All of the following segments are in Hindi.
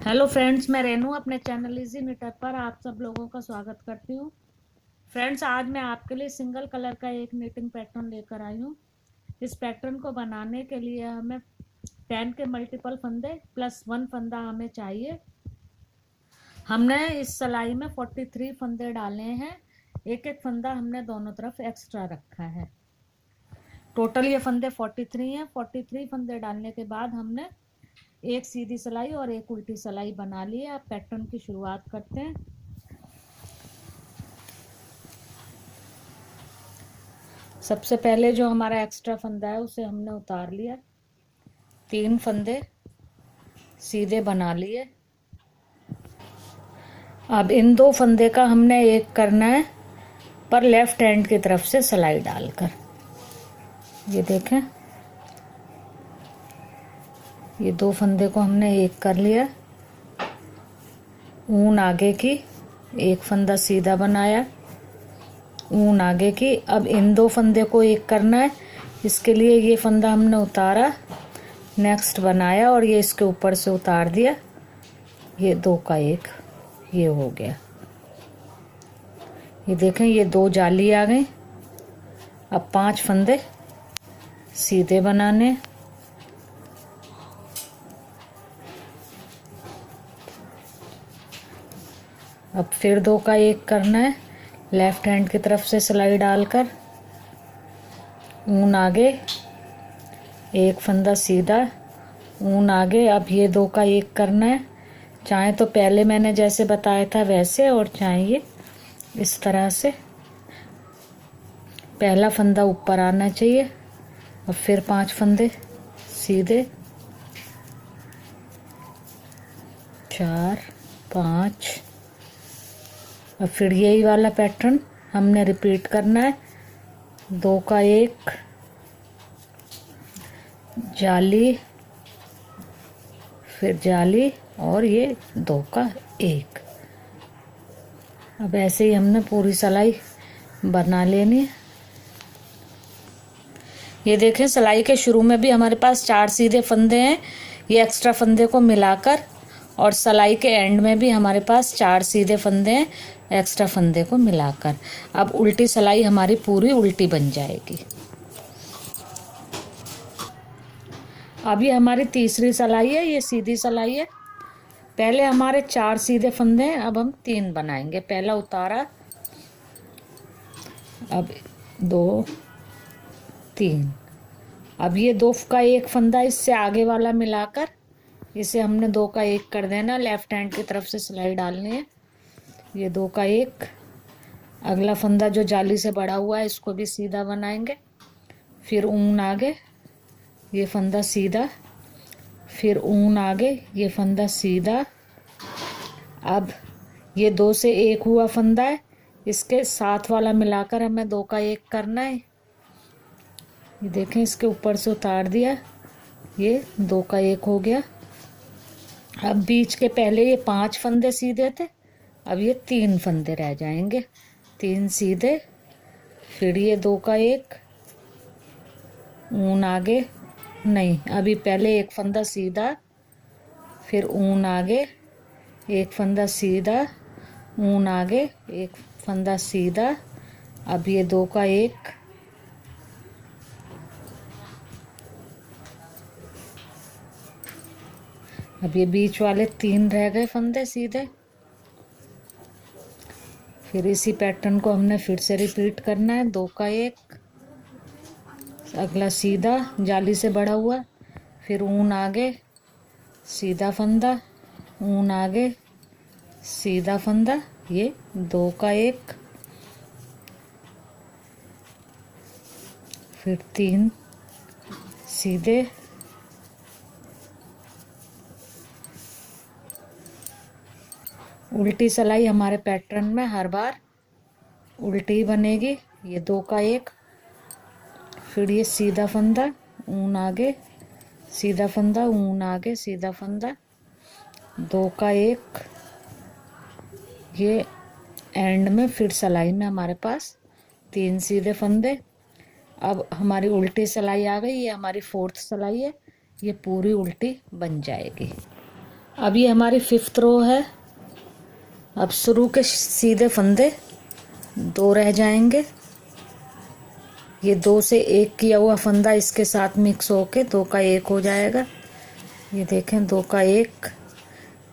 हेलो फ्रेंड्स, मैं रेनू अपने चैनल इजी निटर पर आप सब लोगों का स्वागत करती हूँ। फ्रेंड्स, आज मैं आपके लिए सिंगल कलर का एक निटिंग पैटर्न लेकर आई हूँ। इस पैटर्न को बनाने के लिए हमें 10 के मल्टीपल फंदे प्लस 1 फंदा हमें चाहिए। हमने इस सिलाई में 43 फंदे डाले हैं। एक एक फंदा हमने दोनों तरफ एक्स्ट्रा रखा है। टोटल ये फंदे 43 हैं। 43 फंदे डालने के बाद हमने एक सीधी सिलाई और एक उल्टी सिलाई बना ली है। अब पैटर्न की शुरुआत करते हैं। सबसे पहले जो हमारा एक्स्ट्रा फंदा है उसे हमने उतार लिया। 3 फंदे सीधे बना लिए। अब इन 2 फंदे का हमने एक करना है पर लेफ्ट हैंड की तरफ से सिलाई डालकर। ये देखें, ये 2 फंदे को हमने एक कर लिया। ऊन आगे की, एक फंदा सीधा बनाया, ऊन आगे की। अब इन 2 फंदे को एक करना है। इसके लिए ये फंदा हमने उतारा, नेक्स्ट बनाया और ये इसके ऊपर से उतार दिया। ये 2 का एक ये हो गया। ये देखें, ये 2 जाली आ गई। अब 5 फंदे सीधे बनाने। अब फिर 2 का एक करना है, लेफ्ट हैंड की तरफ से सिलाई डालकर, ऊन आगे, एक फंदा सीधा, ऊन आगे। अब ये 2 का एक करना है। चाहे तो पहले मैंने जैसे बताया था वैसे, और चाहे ये इस तरह से। पहला फंदा ऊपर आना चाहिए। अब फिर 5 फंदे सीधे, 4 5। अब फिर यही वाला पैटर्न हमने रिपीट करना है। 2 का एक, जाली, फिर जाली और ये 2 का एक। अब ऐसे ही हमने पूरी सिलाई बना लेनी है। ये देखें, सिलाई के शुरू में भी हमारे पास 4 सीधे फंदे हैं, ये एक्स्ट्रा फंदे को मिलाकर, और सिलाई के एंड में भी हमारे पास 4 सीधे फंदे हैं एक्स्ट्रा फंदे को मिलाकर। अब उल्टी सिलाई हमारी पूरी उल्टी बन जाएगी। अब ये हमारी तीसरी सिलाई है, ये सीधी सिलाई है। पहले हमारे 4 सीधे फंदे हैं, अब हम 3 बनाएंगे। पहला उतारा, अब 2 3। अब ये 2 का एक फंदा इससे आगे वाला मिलाकर इसे हमने 2 का एक कर देना। लेफ्ट हैंड की तरफ से सिलाई डालनी है। ये 2 का एक, अगला फंदा जो जाली से बड़ा हुआ है इसको भी सीधा बनाएंगे। फिर ऊन आगे, ये फंदा सीधा, फिर ऊन आगे, ये फंदा सीधा। अब ये 2 से एक हुआ फंदा है, इसके साथ वाला मिलाकर हमें 2 का एक करना है। ये देखें, इसके ऊपर से उतार दिया, ये 2 का एक हो गया। अब बीच के पहले ये 5 फंदे सीधे थे, अब ये 3 फंदे रह जाएंगे। 3 सीधे, फिर ये 2 का एक, ऊन आगे, नहीं, अभी पहले एक फंदा सीधा, फिर ऊन आगे, एक फंदा सीधा, ऊन आगे, एक फंदा सीधा। अब ये 2 का एक, अब ये बीच वाले 3 रह गए फंदे सीधे। फिर इसी पैटर्न को हमने फिर से रिपीट करना है। 2 का एक, अगला सीधा जाली से बड़ा हुआ, फिर ऊन आगे, सीधा फंदा, ऊन आगे, सीधा फंदा, ये 2 का एक, फिर 3 सीधे, उल्टी सिलाई हमारे पैटर्न में हर बार उल्टी बनेगी। ये 2 का एक, फिर ये सीधा फंदा, ऊन आगे, सीधा फंदा, ऊन आगे, सीधा फंदा, 2 का एक। ये एंड में फिर सिलाई में हमारे पास 3 सीधे फंदे। अब हमारी उल्टी सिलाई आ गई, ये हमारी 4th सिलाई है, ये पूरी उल्टी बन जाएगी। अब ये हमारी 5th रो है। अब शुरू के सीधे फंदे 2 रह जाएंगे। ये 2 से 1 किया हुआ फंदा इसके साथ मिक्स होके 2 का 1 हो जाएगा। ये देखें 2 का 1।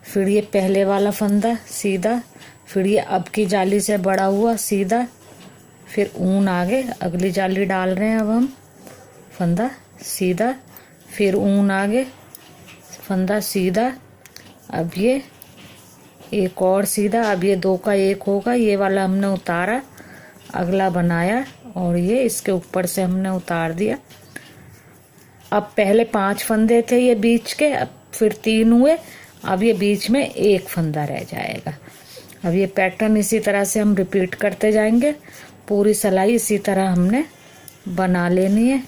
फिर ये पहले वाला फंदा सीधा, फिर ये अब की जाली से बड़ा हुआ सीधा, फिर ऊन आगे अगली जाली डाल रहे हैं। अब हम फंदा सीधा, फिर ऊन आगे, फंदा सीधा, अब ये एक और सीधा। अब ये 2 का 1 होगा। ये वाला हमने उतारा, अगला बनाया और ये इसके ऊपर से हमने उतार दिया। अब पहले 5 फंदे थे ये बीच के, अब फिर 3 हुए। अब ये बीच में 1 फंदा रह जाएगा। अब ये पैटर्न इसी तरह से हम रिपीट करते जाएंगे। पूरी सिलाई इसी तरह हमने बना लेनी है।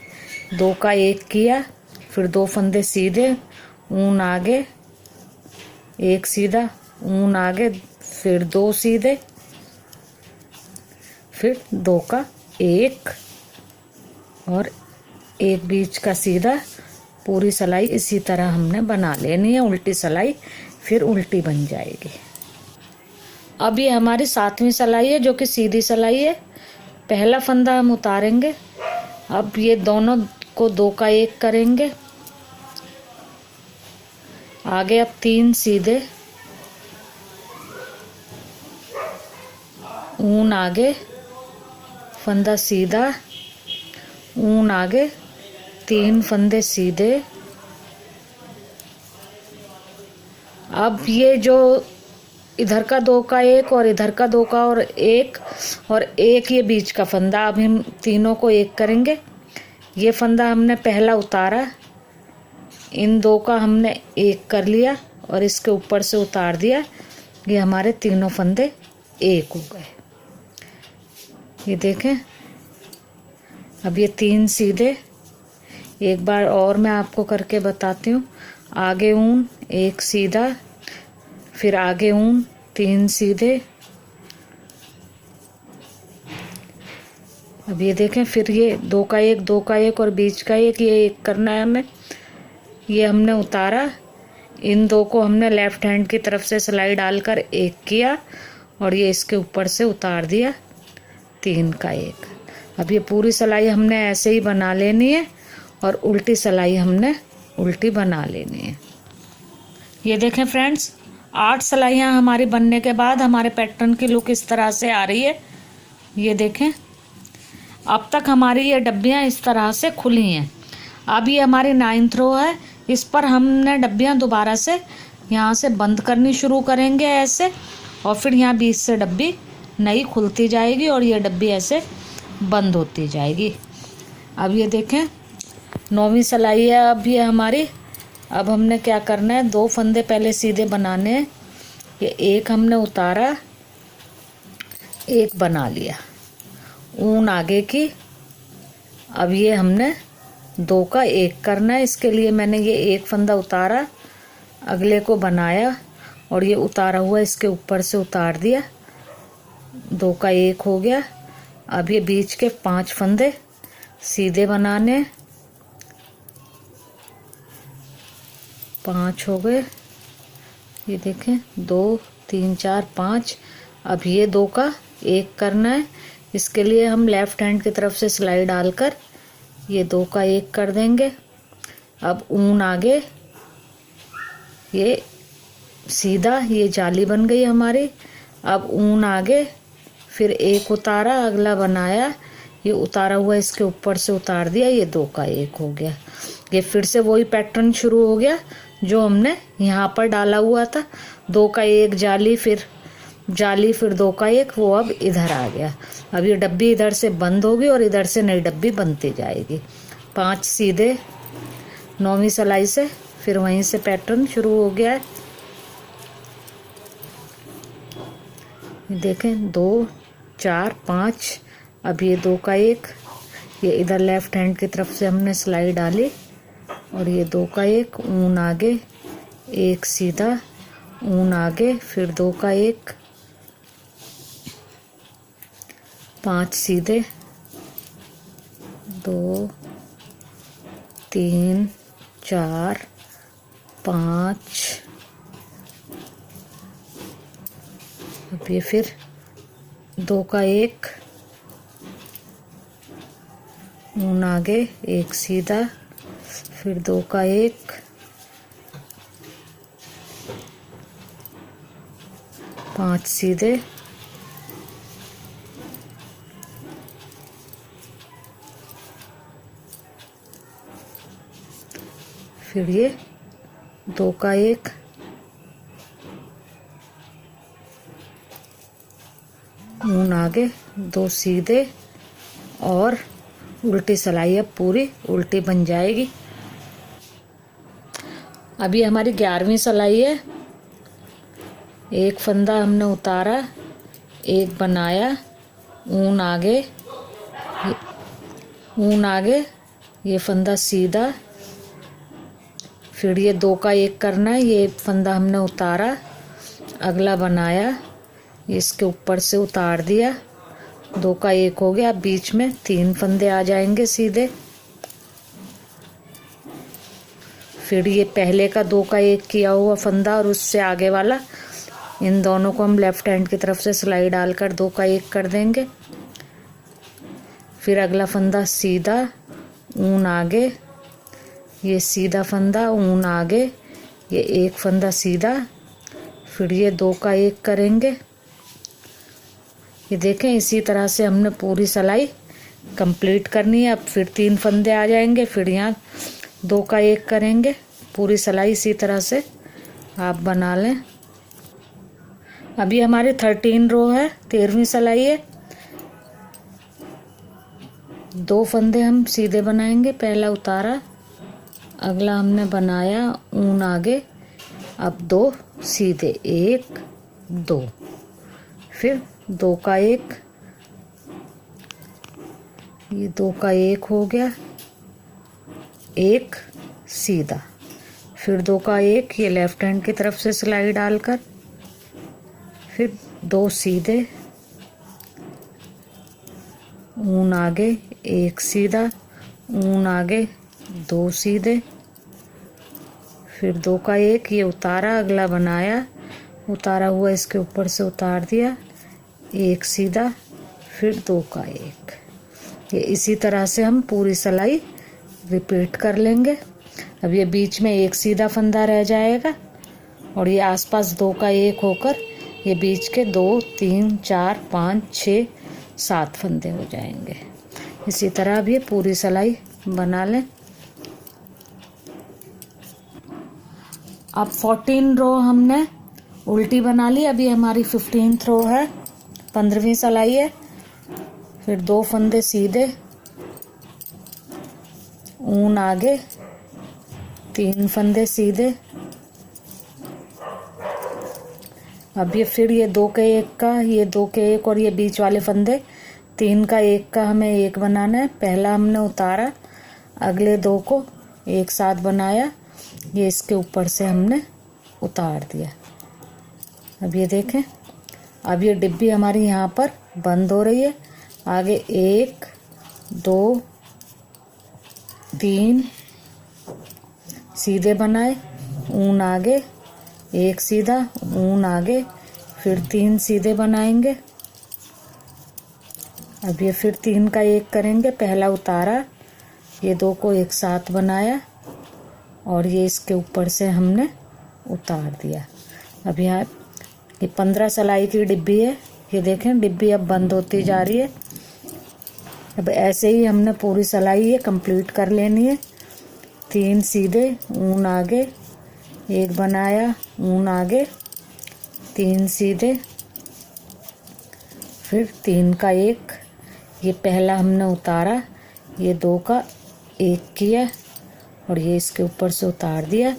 2 का 1 किया, फिर 2 फंदे सीधे, ऊन आगे, 1 सीधा, ऊन आगे, फिर 2 सीधे, फिर 2 का 1 और 1 बीच का सीधा। पूरी सिलाई इसी तरह हमने बना लेनी है। उल्टी सिलाई फिर उल्टी बन जाएगी। अब ये हमारी 7वीं सिलाई है जो कि सीधी सिलाई है। पहला फंदा हम उतारेंगे। अब ये दोनों को 2 का 1 करेंगे। आगे अब 3 सीधे, ऊन आगे, फंदा सीधा, ऊन आगे, 3 फंदे सीधे। अब ये जो इधर का 2 का 1 और इधर का 2 का और 1 ये बीच का फंदा, अब हम तीनों को 1 करेंगे। ये फंदा हमने पहला उतारा, इन 2 का हमने 1 कर लिया और इसके ऊपर से उतार दिया। ये हमारे तीनों फंदे 1 हो गए। ये देखें। अब ये 3 सीधे, एक बार और मैं आपको करके बताती हूँ। आगे ऊन, 1 सीधा, फिर आगे ऊन, 3 सीधे। अब ये देखें, फिर ये 2 का 1, 2 का 1 और बीच का 1, ये 1 करना है हमें। ये हमने उतारा, इन 2 को हमने लेफ्ट हैंड की तरफ से सिलाई डालकर 1 किया और ये इसके ऊपर से उतार दिया, 3 का 1। अब ये पूरी सिलाई हमने ऐसे ही बना लेनी है और उल्टी सिलाई हमने उल्टी बना लेनी है। ये देखें फ्रेंड्स, 8 सिलाइयाँ हमारी बनने के बाद हमारे पैटर्न की लुक इस तरह से आ रही है। ये देखें, अब तक हमारी ये डब्बियाँ इस तरह से खुली हैं। अब ये हमारी 9th रो है। इस पर हमने डब्बियाँ दोबारा से यहाँ से बंद करनी शुरू करेंगे ऐसे, और फिर यहाँ बीच से डब्बी नई खुलती जाएगी और ये डब्बी ऐसे बंद होती जाएगी। अब ये देखें, 9वीं सिलाई है अब ये हमारी। अब हमने क्या करना है, 2 फंदे पहले सीधे बनाने हैं। ये 1 हमने उतारा, 1 बना लिया, ऊन आगे की। अब ये हमने 2 का 1 करना है। इसके लिए मैंने ये 1 फंदा उतारा, अगले को बनाया और ये उतारा हुआ इसके ऊपर से उतार दिया, 2 का 1 हो गया। अब ये बीच के 5 फंदे सीधे बनाने, 5 हो गए। ये देखें, 2 3 4 5। अब ये 2 का 1 करना है। इसके लिए हम लेफ्ट हैंड की तरफ से सिलाई डालकर ये 2 का 1 कर देंगे। अब ऊन आगे, ये सीधा, ये जाली बन गई हमारी। अब ऊन आगे, फिर 1 उतारा, अगला बनाया, ये उतारा हुआ इसके ऊपर से उतार दिया, ये 2 का 1 हो गया। ये फिर से वही पैटर्न शुरू हो गया जो हमने यहाँ पर डाला हुआ था। 2 का 1 जाली, फिर 2 का 1, वो अब इधर आ गया। अब ये डब्बी इधर से बंद होगी और इधर से नई डब्बी बनती जाएगी। 5 सीधे 9वीं सिलाई से, फिर वहीं से पैटर्न शुरू हो गया है। देखें, 2 4 5। अब ये 2 का 1, ये इधर लेफ्ट हैंड की तरफ से हमने सिलाई डाली और ये 2 का 1, ऊन आगे, 1 सीधा, ऊन आगे, फिर 2 का 1, 5 सीधे, 2 3 4 5 अब ये फिर 2 का 1 ऊन आगे, 1 सीधा, फिर 2 का 1, पांच सीधे, फिर ये 2 का 1, ऊन आगे, 2 सीधे और उल्टी सिलाई अब पूरी उल्टी बन जाएगी। अभी हमारी 11वीं सिलाई है। एक फंदा हमने उतारा, एक बनाया, ऊन आगे, ये फंदा सीधा, फिर ये 2 का 1 करना है। ये फंदा हमने उतारा, अगला बनाया, इसके ऊपर से उतार दिया, 2 का 1 हो गया। बीच में 3 फंदे आ जाएंगे सीधे। फिर ये पहले का 2 का 1 किया हुआ फंदा और उससे आगे वाला, इन दोनों को हम लेफ्ट हैंड की तरफ से सिलाई डालकर 2 का 1 कर देंगे। फिर अगला फंदा सीधा, ऊन आगे, ये सीधा फंदा, ऊन आगे, ये एक फंदा सीधा, फिर ये 2 का 1 करेंगे। ये देखें, इसी तरह से हमने पूरी सिलाई कंप्लीट करनी है। अब फिर 3 फंदे आ जाएंगे, फिर यहाँ 2 का 1 करेंगे। पूरी सिलाई इसी तरह से आप बना लें। अभी हमारी 13 रो है, 13वीं सिलाई है। 2 फंदे हम सीधे बनाएंगे, पहला उतारा, अगला हमने बनाया, ऊन आगे, अब 2 सीधे, 1 2, फिर 2 का 1, ये 2 का 1 हो गया, 1 सीधा, फिर 2 का 1, ये लेफ्ट हैंड की तरफ से सिलाई डालकर, फिर 2 सीधे, ऊन आगे, 1 सीधा, ऊन आगे, 2 सीधे, फिर 2 का 1, ये उतारा, अगला बनाया, उतारा हुआ इसके ऊपर से उतार दिया, 1 सीधा, फिर 2 का 1। ये इसी तरह से हम पूरी सिलाई रिपीट कर लेंगे। अब ये बीच में 1 सीधा फंदा रह जाएगा और ये आसपास 2 का 1 होकर ये बीच के 2 3 4 5 6 7 फंदे हो जाएंगे। इसी तरह अब ये पूरी सिलाई बना लें। अब 14 रो हमने उल्टी बना ली। अभी हमारी 15th रो है, 15वीं सिलाई है। फिर 2 फंदे सीधे, ऊन आगे, 3 फंदे सीधे। अब ये फिर ये 2 के 1 का, ये 2 के 1 और ये बीच वाले फंदे 3 का 1 का हमें 1 बनाना है। पहला हमने उतारा, अगले 2 को एक साथ बनाया, ये इसके ऊपर से हमने उतार दिया। अब ये देखें, अब ये डिब्बी हमारी यहाँ पर बंद हो रही है। आगे 1 2 3 सीधे बनाए, ऊन आगे, 1 सीधा, ऊन आगे, फिर 3 सीधे बनाएंगे। अब ये फिर 3 का 1 करेंगे। पहला उतारा, ये 2 को एक साथ बनाया और ये इसके ऊपर से हमने उतार दिया। अब यहाँ ये 15 सिलाई की डिब्बी है। ये देखें, डिब्बी अब बंद होती जा रही है। अब ऐसे ही हमने पूरी सिलाई ये कंप्लीट कर लेनी है। 3 सीधे, ऊन आगे, 1 बनाया, ऊन आगे, 3 सीधे, फिर 3 का 1, ये पहला हमने उतारा, ये 2 का 1 किया और ये इसके ऊपर से उतार दिया।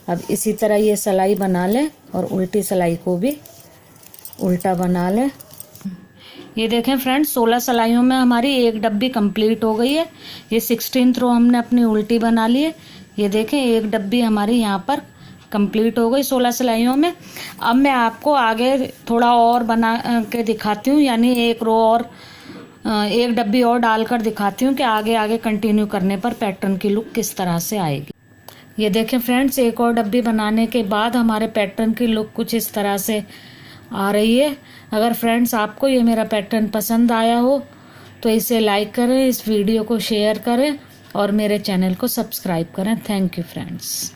अब इसी तरह ये सिलाई बना लें और उल्टी सिलाई को भी उल्टा बना लें। ये देखें फ्रेंड्स, 16 सिलाइयों में हमारी एक डब्बी कंप्लीट हो गई है। ये 16th रो हमने अपनी उल्टी बना ली है। ये देखें, एक डब्बी हमारी यहाँ पर कंप्लीट हो गई 16 सिलाइयों में। अब मैं आपको आगे थोड़ा और बना के दिखाती हूँ, यानी एक रो और एक डब्बी और डालकर दिखाती हूँ कि आगे आगे कंटिन्यू करने पर पैटर्न की लुक किस तरह से आएगी। ये देखें फ्रेंड्स, एक और डब्बी बनाने के बाद हमारे पैटर्न की लुक कुछ इस तरह से आ रही है। अगर फ्रेंड्स आपको ये मेरा पैटर्न पसंद आया हो तो इसे लाइक करें, इस वीडियो को शेयर करें और मेरे चैनल को सब्सक्राइब करें। Thank you friends.